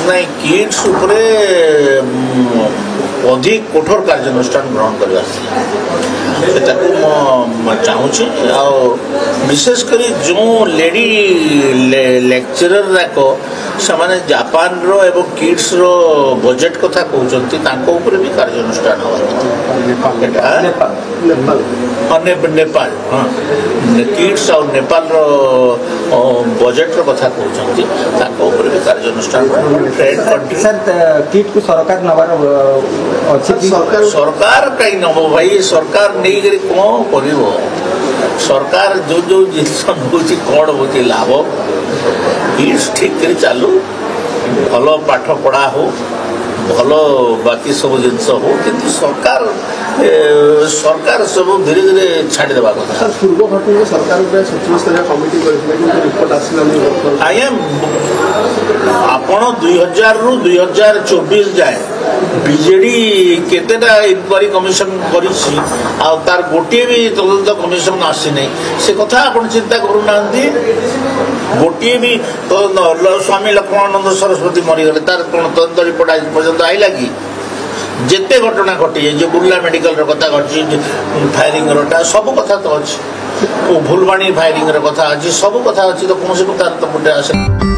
नहीं किड्स उपरे अधिक कठोर कार्यानुष्ठान ग्रहण करवा चाहूँगी विशेषकर जो लेडी लेक्चरर जाक से जापान रो एवं किड्स रो बजेट कथा कहते भी कार्यानुष्ठान हवा नेपाल हाँ किड्स और नेपाल रो बजेट रो कथा कहते भी कार्यानुष्ठान किट को सरकार नवार सरकार कहीं नब भाई सरकार नहीं करी कौन कर सरकार जो जो जिस कौन हो लाभ किड्स ठीक कर चालू भल पाठ पढ़ा हो भल बाकी सब जिन हो कि सरकार सरकार सब धीरे धीरे छाड़ी देवा कथा पूर्व घटना सरकार सचिव स्तरीय कमिटी रिपोर्ट आसला आज्ञा आपण 2000 रु 2024 जाए बीजेडी केतेटा इनक्वारी कमिशन करिछि आ तार गोटे भी तदंत कमिशन आसी नहीं से कथा आपण चिंता करू नांती गोटे भी तदंत स्वामी लक्ष्मणानंद सरस्वती मरीगले तार कोन तदंत रिपोर्ट आज पर्यंत आइला कि जेते घटना घटी जे बुर्ला मेडिकल रो कथा घटी फायरिंग रोटा सब कथा तो अछि फुलवाणी फायरिंग रो कथा अछि सब कथा अछि तो कौन से कथा तो मुटे आसे